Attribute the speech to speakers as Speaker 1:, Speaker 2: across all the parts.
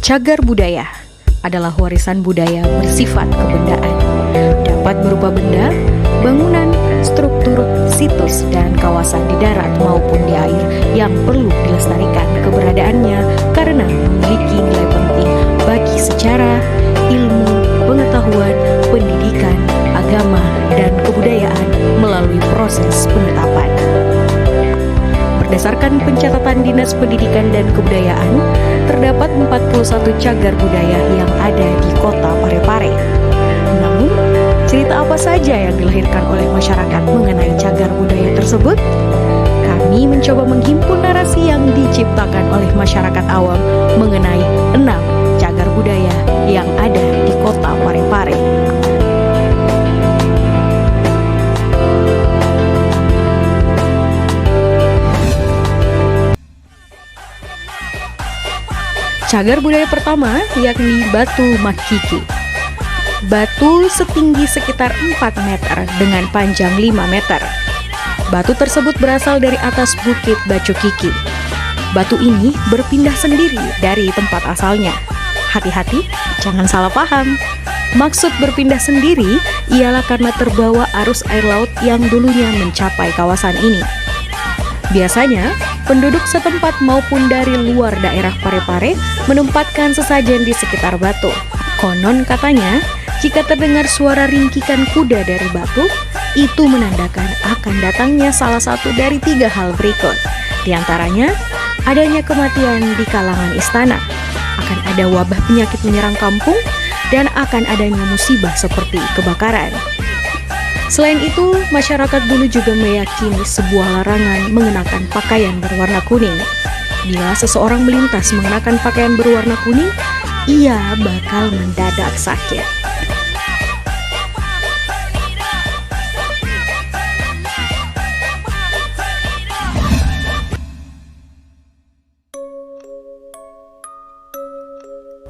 Speaker 1: Cagar budaya adalah warisan budaya bersifat kebendaan. Dapat berupa benda, bangunan, struktur, situs, dan kawasan di darat maupun di air yang perlu dilestarikan keberadaannya karena memiliki nilai penting bagi sejarah, ilmu, pengetahuan, pendidikan, agama, dan kebudayaan melalui proses penetapan. Berdasarkan pencatatan Dinas Pendidikan dan Kebudayaan, terdapat 41 cagar budaya yang ada di kota Parepare. Namun, cerita apa saja yang dilahirkan oleh masyarakat mengenai cagar budaya tersebut? Kami mencoba menghimpun narasi yang diciptakan oleh masyarakat awam mengenai 6 cagar budaya yang ada di kota Parepare. Cagar budaya pertama yakni Batu Makiki. Batu setinggi sekitar 4 meter dengan panjang 5 meter. Batu tersebut berasal dari atas bukit Bacukiki. Batu ini berpindah sendiri dari tempat asalnya. Hati-hati, jangan salah paham. Maksud berpindah sendiri ialah karena terbawa arus air laut yang dulunya mencapai kawasan ini. Biasanya, penduduk setempat maupun dari luar daerah Parepare menempatkan sesajen di sekitar batu. Konon katanya, jika terdengar suara ringkikan kuda dari batu, itu menandakan akan datangnya salah satu dari 3 hal berikut. Di antaranya, adanya kematian di kalangan istana, akan ada wabah penyakit menyerang kampung, dan akan adanya musibah seperti kebakaran. Selain itu, masyarakat dulu juga meyakini sebuah larangan mengenakan pakaian berwarna kuning. Bila seseorang melintas mengenakan pakaian berwarna kuning, ia bakal mendadak sakit.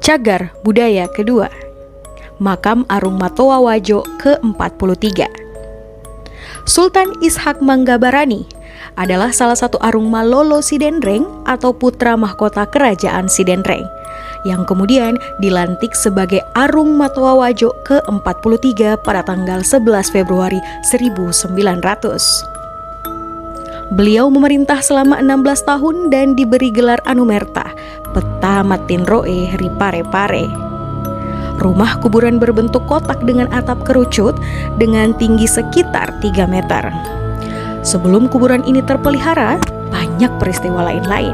Speaker 1: Cagar budaya kedua, Makam Arung Matoa Wajo ke-43. Sultan Ishak Manggabarani adalah salah satu Arung Malolo Sidendreng atau putra mahkota kerajaan Sidendreng yang kemudian dilantik sebagai Arung Matoa Wajo ke-43 pada tanggal 11 Februari 1900. Beliau memerintah selama 16 tahun dan diberi gelar Anumerta Peta Matinroe Riparepare. Rumah kuburan berbentuk kotak dengan atap kerucut dengan tinggi sekitar 3 meter. Sebelum kuburan ini terpelihara, banyak peristiwa lain-lain.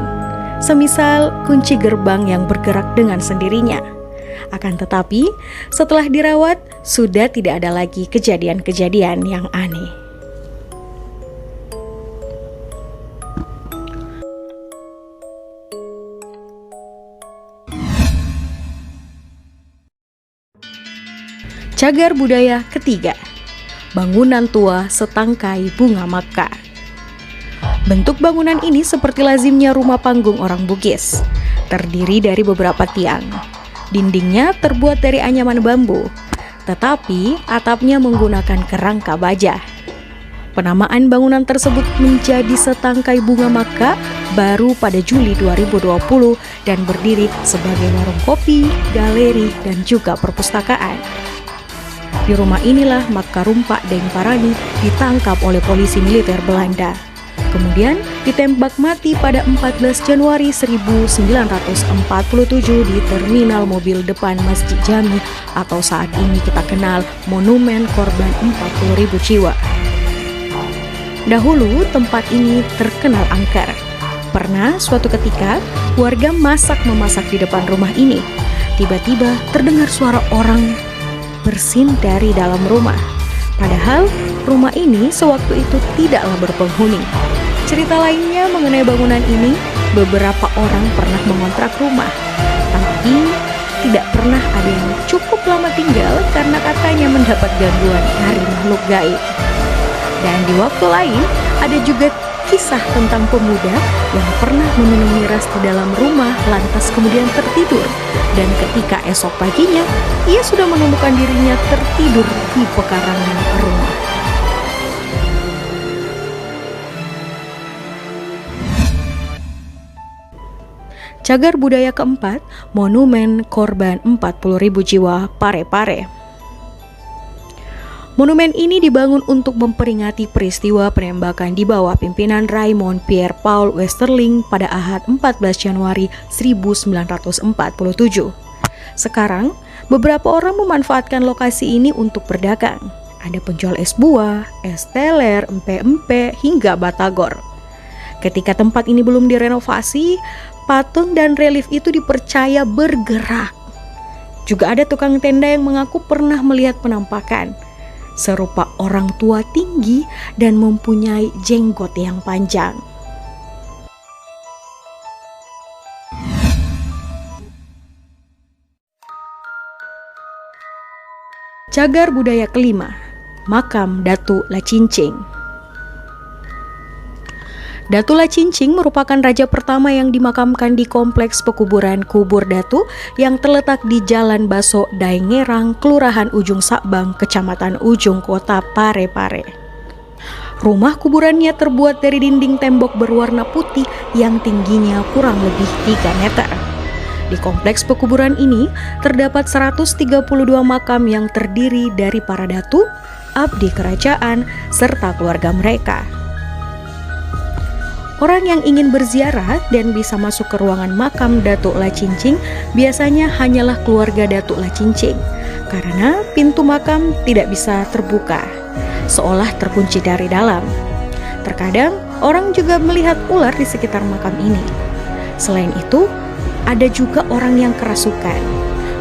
Speaker 1: Semisal kunci gerbang yang bergerak dengan sendirinya. Akan tetapi, setelah dirawat, sudah tidak ada lagi kejadian-kejadian yang aneh. Cagar budaya ketiga, bangunan tua setangkai bunga maka. Bentuk bangunan ini seperti lazimnya rumah panggung orang Bugis, terdiri dari beberapa tiang. Dindingnya terbuat dari anyaman bambu, tetapi atapnya menggunakan kerangka baja. Penamaan bangunan tersebut menjadi setangkai bunga maka baru pada Juli 2020 dan berdiri sebagai warung kopi, galeri, dan juga perpustakaan. Di rumah inilah Maka Rumpak Deng Parani ditangkap oleh polisi militer Belanda. Kemudian ditembak mati pada 14 Januari 1947 di terminal mobil depan Masjid Jami atau saat ini kita kenal Monumen Korban 40.000 jiwa. Dahulu tempat ini terkenal angker. Pernah suatu ketika warga memasak di depan rumah ini. Tiba-tiba terdengar suara orang bersin dari dalam rumah. Padahal rumah ini sewaktu itu tidaklah berpenghuni. Cerita lainnya mengenai bangunan ini, beberapa orang pernah mengontrak rumah, tapi tidak pernah ada yang cukup lama tinggal karena katanya mendapat gangguan dari makhluk gaib. Dan di waktu lain, ada juga kisah tentang pemuda yang pernah meminum miras di dalam rumah lantas kemudian tertidur. Dan ketika esok paginya, ia sudah menemukan dirinya tertidur di pekarangan rumah. Cagar budaya keempat, Monumen Korban 40.000 Jiwa Parepare. Monumen ini dibangun untuk memperingati peristiwa penembakan di bawah pimpinan Raymond Pierre Paul Westerling pada Ahad 14 Januari 1947. Sekarang, beberapa orang memanfaatkan lokasi ini untuk berdagang. Ada penjual es buah, es teler, empe-empe, hingga batagor. Ketika tempat ini belum direnovasi, patung dan relief itu dipercaya bergerak. Juga ada tukang tenda yang mengaku pernah melihat penampakan serupa orang tua tinggi dan mempunyai jenggot yang panjang. Cagar budaya kelima, Makam Datu Lacincing. Datu Lacincing merupakan raja pertama yang dimakamkan di kompleks pekuburan Kubur Datu yang terletak di Jalan Baso Daengerang, Kelurahan Ujung Sakbang, Kecamatan Ujung Kota Parepare. Rumah kuburannya terbuat dari dinding tembok berwarna putih yang tingginya kurang lebih 3 meter. Di kompleks pekuburan ini terdapat 132 makam yang terdiri dari para datu, abdi kerajaan, serta keluarga mereka. Orang yang ingin berziarah dan bisa masuk ke ruangan makam Datuk Lacincing biasanya hanyalah keluarga Datuk Lacincing, karena pintu makam tidak bisa terbuka, seolah terkunci dari dalam. Terkadang orang juga melihat ular di sekitar makam ini. Selain itu, ada juga orang yang kerasukan.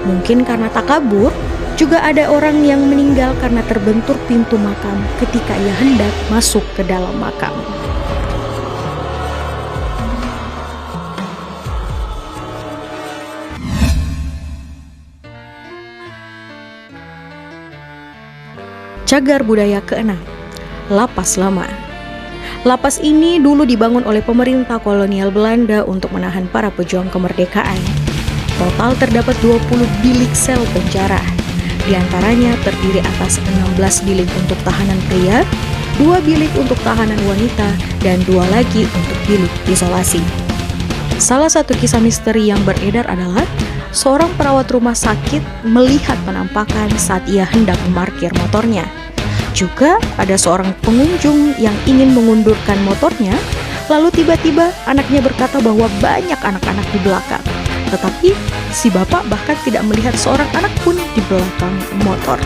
Speaker 1: Mungkin karena takabur, juga ada orang yang meninggal karena terbentur pintu makam ketika ia hendak masuk ke dalam makam. Cagar budaya keenam, Lapas Lama. Lapas ini dulu dibangun oleh pemerintah kolonial Belanda untuk menahan para pejuang kemerdekaan. Total terdapat 20 bilik sel penjara. Di antaranya terdiri atas 16 bilik untuk tahanan pria, 2 bilik untuk tahanan wanita, dan 2 lagi untuk bilik isolasi. Salah satu kisah misteri yang beredar adalah seorang perawat rumah sakit melihat penampakan saat ia hendak memarkir motornya. Juga ada seorang pengunjung yang ingin mengundurkan motornya, lalu tiba-tiba anaknya berkata bahwa banyak anak-anak di belakang. Tetapi si bapak bahkan tidak melihat seorang anak pun di belakang motor.